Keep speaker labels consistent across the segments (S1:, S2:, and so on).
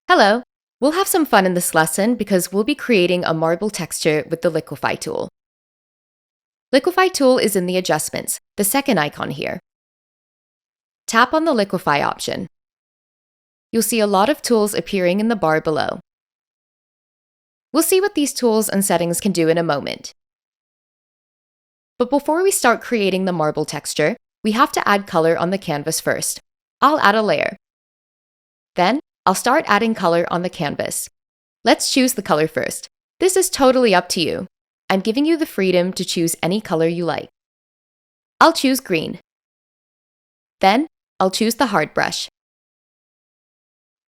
S1: Hello! We'll have some fun in this lesson because we'll be creating a marble texture with the liquify tool. Liquify tool is in the adjustments, the second icon here. Tap on the liquify option. You'll see a lot of tools appearing in the bar below. We'll see what these tools and settings can do in a moment. But before we start creating the marble texture, we have to add color on the canvas first. I'll add a layer. Then, I'll start adding color on the canvas. Let's choose the color first. This is totally up to you. I'm giving you the freedom to choose any color you like. I'll choose green. Then, I'll choose the hard brush.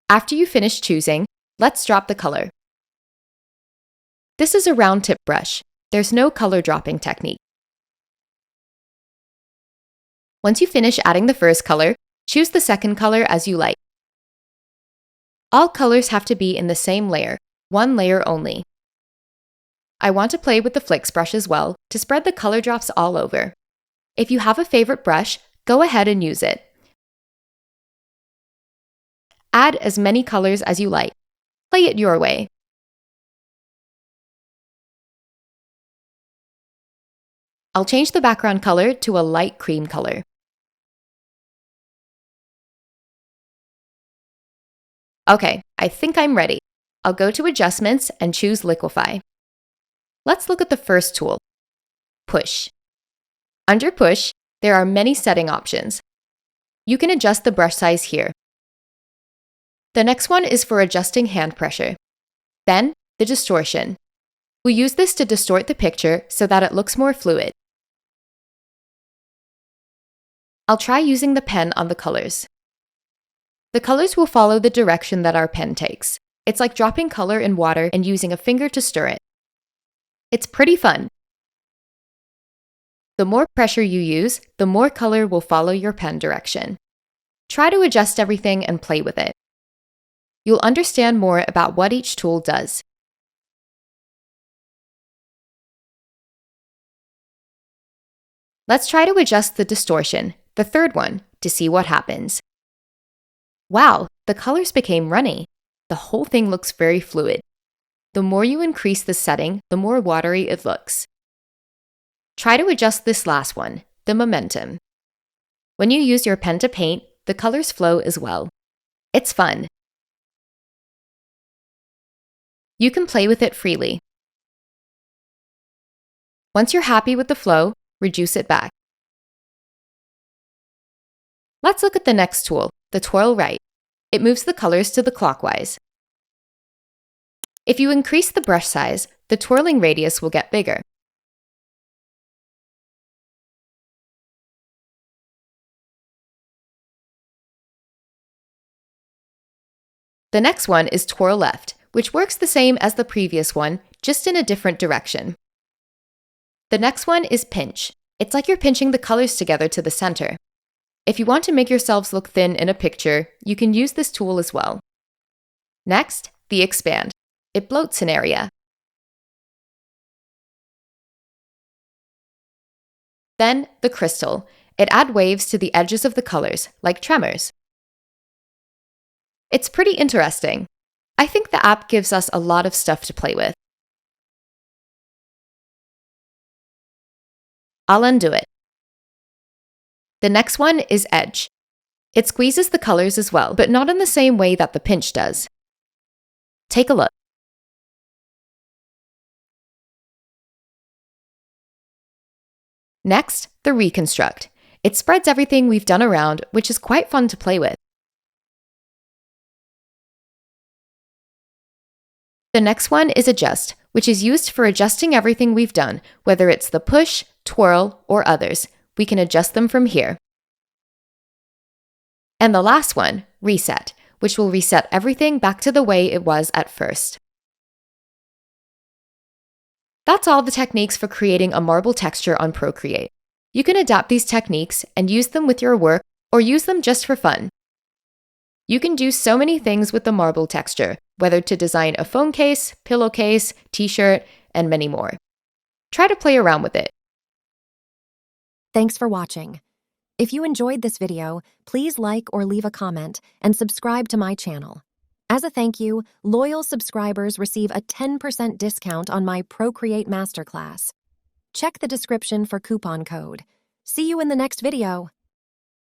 S1: After you finish choosing, let's drop the color. This is a round tip brush. There's no color dropping technique. Once you finish adding the first color, choose the second color as you like. All colors have to be in the same layer, one layer only. I want to play with the flicks brush as well to spread the color drops all over. If you have a favorite brush, go ahead and use it. Add as many colors as you like. Play it your way. I'll change the background color to a light cream color. Okay, I think I'm ready. I'll go to Adjustments and choose Liquify. Let's look at the first tool, Push. Under Push, there are many setting options. You can adjust the brush size here. The next one is for adjusting hand pressure. Then, the distortion. We'll use this to distort the picture so that it looks more fluid. I'll try using the pen on the colors. The colors will follow the direction that our pen takes. It's like dropping color in water and using a finger to stir it. It's pretty fun. The more pressure you use, the more color will follow your pen direction. Try to adjust everything and play with it. You'll understand more about what each tool does. Let's try to adjust the distortion, the third one, to see what happens. Wow, the colors became runny. The whole thing looks very fluid. The more you increase the setting, the more watery it looks. Try to adjust this last one, the momentum. When you use your pen to paint, the colors flow as well. It's fun. You can play with it freely. Once you're happy with the flow, reduce it back. Let's look at the next tool, the Twirl right. It moves the colors to the clockwise. If you increase the brush size, the twirling radius will get bigger. The next one is Twirl left, which works the same as the previous one, just in a different direction. The next one is Pinch. It's like you're pinching the colors together to the center. If you want to make yourselves look thin in a picture, you can use this tool as well. Next, the Expand. It bloats an area. Then, the Crystal. It adds waves to the edges of the colors, like tremors. It's pretty interesting. I think the app gives us a lot of stuff to play with. I'll undo it. The next one is Edge. It squeezes the colors as well, but not in the same way that the Pinch does. Take a look. Next, the Reconstruct. It spreads everything we've done around, which is quite fun to play with. The next one is Adjust, which is used for adjusting everything we've done, whether it's the Push, Twirl, or others. We can adjust them from here. And the last one, Reset, which will reset everything back to the way it was at first. That's all the techniques for creating a marble texture on Procreate. You can adapt these techniques and use them with your work or use them just for fun. You can do so many things with the marble texture, whether to design a phone case, pillowcase, t-shirt, and many more. Try to play around with it.
S2: Thanks for watching. If you enjoyed this video, please like or leave a comment and subscribe to my channel. As a thank you, loyal subscribers receive a 10% discount on my Procreate Masterclass. Check the description for coupon code. See you in the next video.